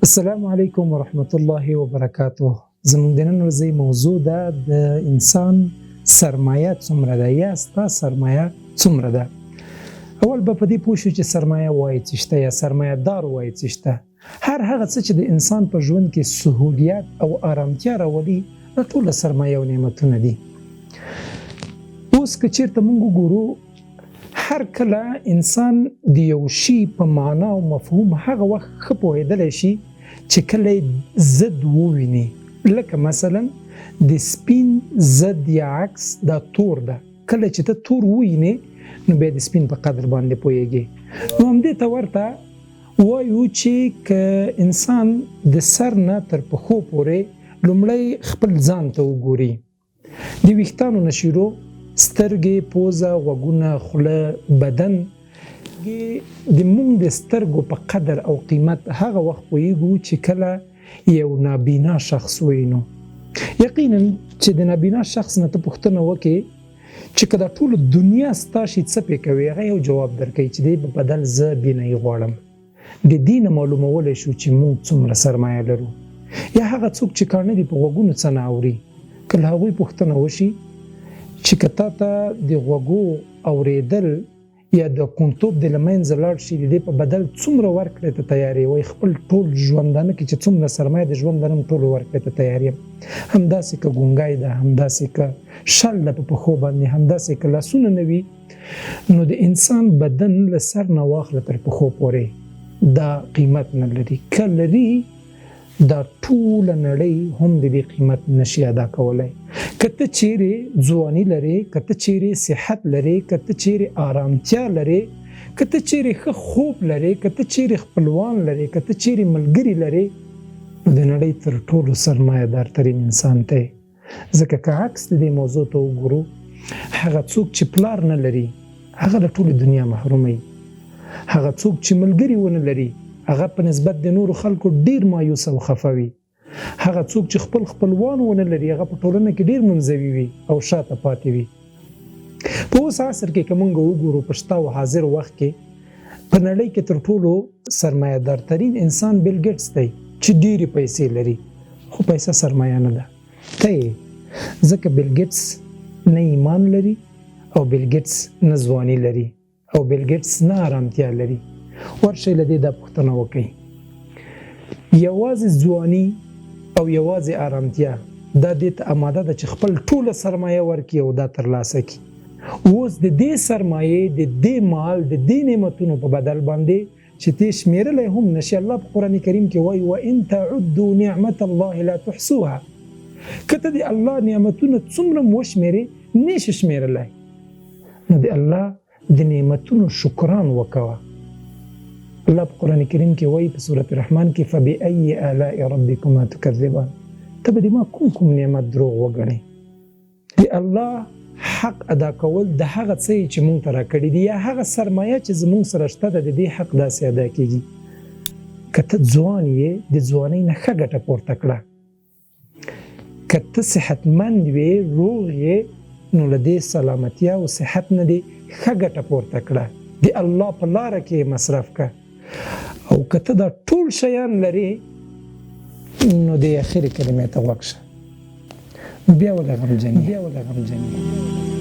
السلام علیکم ورحمت الله وبرکاته. زموږ د نن ورځې موضوع ده د انسان سرمایه څومره ده یا ستا سرمایه څومره ده. اول به په دې پوه شو چې سرمایه وایي څه شته یا سرمایه دار وایي څه شته. هر هغه څه چې د انسان په ژوند کې سهولیت او آرامتیا راولي دا ټوله سرمایه او نعمتونه دي. اوس که چېرته موږ وګورو هر کله انسان د یو شي په معنا او مفهوم هغه وخت ښه پوهېدلی شي چې کله ضد وویني، لکه مثلا د سپین ضد یا عکس دا تور ده. کله چې ته تور ووینې نو بیا د سپین په قدر باندې پوهېږي. نو همدې ته ورته وایو چې که انسان د سر نه تر پښو پورې لومړی خپل ځان ته وګوري، د ویښتانو نه شروع سترګې، پوزه، غوږونه، خوله، بدن، د موږ د سترګو په قدر او قیمت هغه وخت پوهېږو چې کله یو نابینا شخص وینو. یقینا چې د نابینا شخص نه ته پوښتنه وکړې چې که دا ټوله دنیا ستا شي څه پې کوي، هغه یو جواب درکوي چې دی په بدل زه بینایي غواړم. د دې نه معلومولی شو چې موږ څومره سرمایه لرو. یا هغه څوک چې کاڼه دي په غوږونو څه نه اوري، که له هغوی پوښتنه وشي چې که تا ته د غوږو اورېدل یا د کونتوب د له منځه لاړ شي، د دې په بدل څومره ورکړې ته تیار یې؟ وایي خپل ټول ژوندانه کې چې څومره سرمایه د ژوندانه م ټولو ورکړې ته تیار یم. همداسې که ګونګی ده، همداسې که شل ده په پښو باندې، همداسې که لاسونه نه وي، نو د انسان بدن له سر نه واخله تر پښو پورې دا قیمت نه لري. که لري دا ټوله نړۍ هم د دې قیمت نشي ادا کولی. که ته چیرې ځواني لرې، که ته چیرې صحت لرې، که ته چیرې آرامتیا لرې، که ته چیرې ښه خوب لرې، که ته چیرې خپلوان لرې، که ته چیرې ملګري لرې، نو د نړۍ تر ټولو سرمایه دارترین انسان ته. ځکه که عکس د دې موضوع ته وګورو، هغه څوک چې پلار نه لري هغه له ټولې دنیا محروموي. هغه څوک چې ملګري ونه لري هغه په نسبت د نورو خلکو ډیر مایوس او خفه وي. هغه څوک چې خپل خپلوان ونه لري هغه په ټولنه کې ډیر منزوي وي او شاته پاتې وي. په اوس عصر کې که موږ وګورو په شته او حاضر وخت کې په نړۍ کې تر ټولو سرمایه دارترین انسان بیل ګیټس دی چې ډیرې پیسې لري، خو پیسه سرمایه نه ده. ته یې ځکه بیل ګیټس نه ایمان لري او بیل ګیټس نه ځواني لري او بیل ګیټس نه آرامتیا لري. ورشئ له دې دا پوښتنه وکړئ، یوازې ځواني او یوازې آرامتیا دا دې ته اماده ده چې خپل ټوله سرمایه ورکړي او دا ترلاسه کړي. اوس د دې سرمایې، د دې مال، د دې نعمتونو په بدل باندې چې ته شمېرلی هم نشي. الله په قرآن کریم کې وایي وَإِن تَعُدُّوا نِعْمَةَ اللَّهِ لَا تُحْصُوهَا. که ته د الله نعمتونه څومره م وشمېرې نشي شمېرلی، نو د الله د نعمتونو شکران وکوه. الله په قرآن کریم کې وایي په سورة الرحمن کې فَبِأَيِّ آلَاءِ رَبِّكُمَا تُكَذِّبَانِ. ته به د ما کوم نعمت دروغ وګڼې؟ د الله حق ادا کول د هغه څه چې مونږ ته راکړي دي یا هغه سرمایه چې زمونږ سره شته ده، د دې حق داسې ادا کېږي. که ته ځوان یې د ځوانۍ نه ښه ګټه پورته کړه. که ته صحتمند وې، روغ یې، نو له دې سلامتیا او صحت نه دې ښه ګټه پورته کړه، د الله په لاره کې مصرف کړه. او که ته دا ټول شیان لرې نو د اخرې کلمې ته غوږ شه، بیا ولې غمجن یې.